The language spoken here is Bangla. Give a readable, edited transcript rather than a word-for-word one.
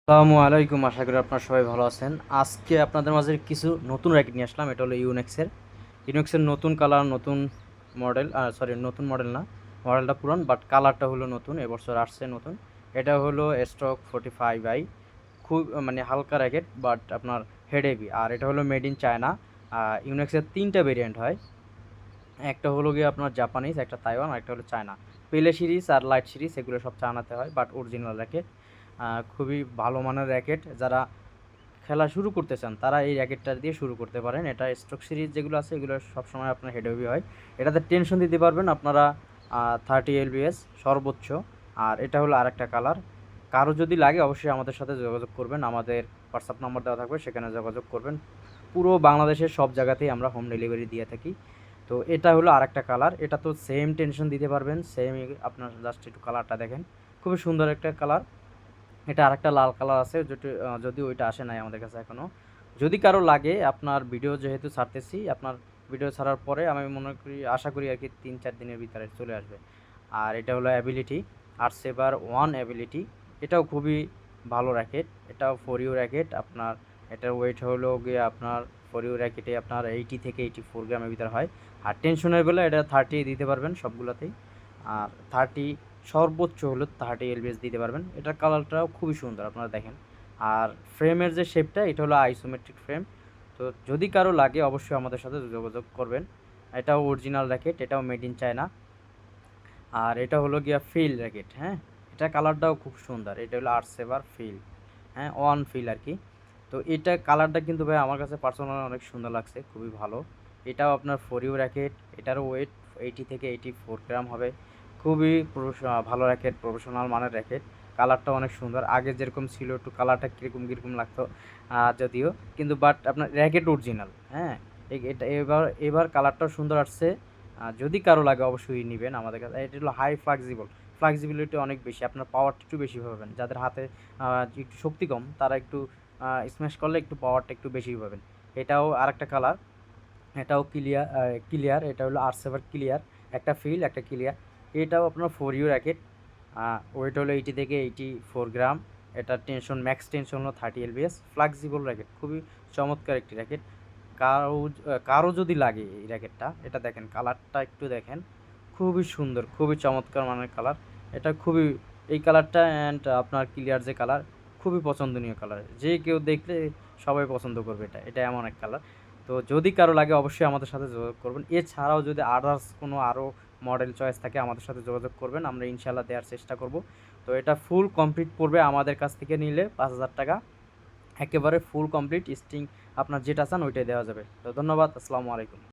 আসসালামু আলাইকুম, আশা করি আপনারা সবাই ভালো আছেন। আজকে আপনাদের মাঝে কিছু নতুন র্যাকেট নিয়ে আসলাম। এটা হলো ইউনেক্সের নতুন কালার, নতুন মডেল। সরি, নতুন মডেল না, মডেলটা পুরান, বাট কালারটা হলো নতুন, এবছর আসছে নতুন। এটা হলো স্ট্রোক 45i, খুব মানে হালকা র্যাকেট, বাট আপনার হেড হেভি। আর এটা হলো মেড ইন চায়না। ইউনেক্সের তিনটা ভেরিয়েন্ট হয়, একটা হলো গিয়ে আপনার জাপানিজ, একটা তাইওয়ান, আর একটা হলো চায়না। পেলে সিরিজ আর লাইট সিরিজ এগুলো সব চায়নাতে হয়, বাট অরিজিনাল র্যাকেট। খুবই ভালো মানের র্যাকেট। যারা খেলা শুরু করতে চান তারা এই র্যাকেটটা দিয়ে শুরু করতে পারেন। এটা স্ট্রোক সিরিজ যেগুলো আছে এগুলো সবসময় আপনার হেড হেভি হয়। এটাতে টেনশন দিতে পারবেন আপনারা 30 lbs সর্বোচ্চ। আর এটা হলো আরেকটা কালার। কারো যদি লাগে অবশ্যই আমাদের সাথে যোগাযোগ করবেন, আমাদের হোয়াটসঅ্যাপ নাম্বার দেওয়া থাকবে, সেখানে যোগাযোগ করবেন। পুরো বাংলাদেশের সব জায়গাতেই আমরা হোম ডেলিভারি দিয়ে থাকি। তো এটা হলো আরেকটা কালার। এটা তো সেম টেনশন দিতে পারবেন, সেম। আপনার জাস্ট একটু কালারটা দেখেন, খুবই সুন্দর একটা কালার। এটা আরেকটা লাল কালার আছে, যদি ওইটা আসে নাই আমাদের কাছে এখনও। যদি কারো লাগে, আপনার ভিডিও যেহেতু ছাড়তেছি, আপনার ভিডিও ছাড়ার পরে আমি মনে করি, আশা করি আর কি 3-4 দিনের ভিতরে চলে আসবে। আর এটা হলো অ্যাবিলিটি, আর সেভার 1 অ্যাবিলিটি। এটাও খুবই ভালো র্যাকেট, এটাও ফর ইউ র্যাকেট। আপনার এটার ওয়েট হলো গিয়ে আপনার ফর ইউ র্যাকেটে আপনার 80 থেকে 84 গ্রামের ভিতরে হয়। আর টেনশনের বেলা এটা 30 দিতে পারবেন সবগুলোতেই। আর 30 সর্বোচ্চ হলো 30 lbs দিতে পারবেন। এটার কালারটাও খুবই সুন্দর, আপনারা দেখেন। আর ফ্রেমের যে শেপটা, এটা হলো আইসোমেট্রিক ফ্রেম। তো যদি কারো লাগে অবশ্যই আমাদের সাথে যোগাযোগ করবেন। এটাও অরিজিনাল র্যাকেট, এটাও মেড ইন চায়না। আর এটা হলো গিয়া ফিল র্যাকেট, হ্যাঁ। এটা কালারটাও খুব সুন্দর, এটা হলো আর্টসেভার ফিল, হ্যাঁ, ওয়ান ফিল আর কি। তো এটা কালারটা কিন্তু ভাই আমার কাছে পার্সোনালি অনেক সুন্দর লাগছে, খুবই ভালো। এটাও আপনার ফর ইউ র্যাকেট। এটারও ওয়েট 80 থেকে 84 গ্রাম হবে। খুবই ভালো র্যাকেট, প্রফেশনাল মানের র্যাকেট। কালারটা অনেক সুন্দর, আগে যেরকম ছিল একটু কালারটা কীরকম কীরকম লাগতো যদিও, কিন্তু বাট আপনার র্যাকেট অরিজিনাল, হ্যাঁ। এটা এবার কালারটাও সুন্দর আসছে। যদি কারো লাগে অবশ্যই নেবেন আমাদের কাছে। এটা হলো হাই ফ্লেক্সিবিলিটি অনেক বেশি, আপনার পাওয়ারটা একটু বেশি পাবেন। যাদের হাতে একটু শক্তি কম, তারা একটু স্ম্যাশ করলে একটু পাওয়ারটা একটু বেশি পাবেন। এটাও আরেকটা কালার। এটাও ক্লিয়ার। এটা হলো আর্টসেভার ক্লিয়ার, একটা ফিল একটা ক্লিয়ার। এটাও আপনার ফর ইউ র্যাকেট। ওয়েট হলো 80 থেকে 84 গ্রাম। এটা ম্যাক্স টেনশন হলো 30 lbs। ফ্লেক্সিবল র্যাকেট, খুবই চমৎকার একটি র্যাকেট। কারো যদি লাগে এই র্যাকেটটা, এটা দেখেন, কালারটা একটু দেখেন, খুবই সুন্দর, খুবই চমৎকার মানের কালার। এটা খুবই, এই কালারটা অ্যান্ড আপনার ক্লিয়ার যে কালার, খুবই পছন্দনীয় কালার। যে কেউ দেখলে সবাই পছন্দ করবে। এটা এমন এক কালার। তো যদি কারো লাগে অবশ্যই আমাদের সাথে যোগাযোগ করবেন। এছাড়াও যদি আদার্স কোনো আরও মডেল চয়েস থাকে আমাদের সাথে যোগাযোগ করবেন, আমরা ইনশাল্লাহ দেওয়ার চেষ্টা করব। তো এটা ফুল কমপ্লিট পড়বে আমাদের কাছ থেকে নিলে 5,000 টাকা। একেবারে ফুল কমপ্লিট স্টিং, আপনার যেটা চান ওইটাই দেওয়া যাবে। তো ধন্যবাদ, আসসালামু আলাইকুম।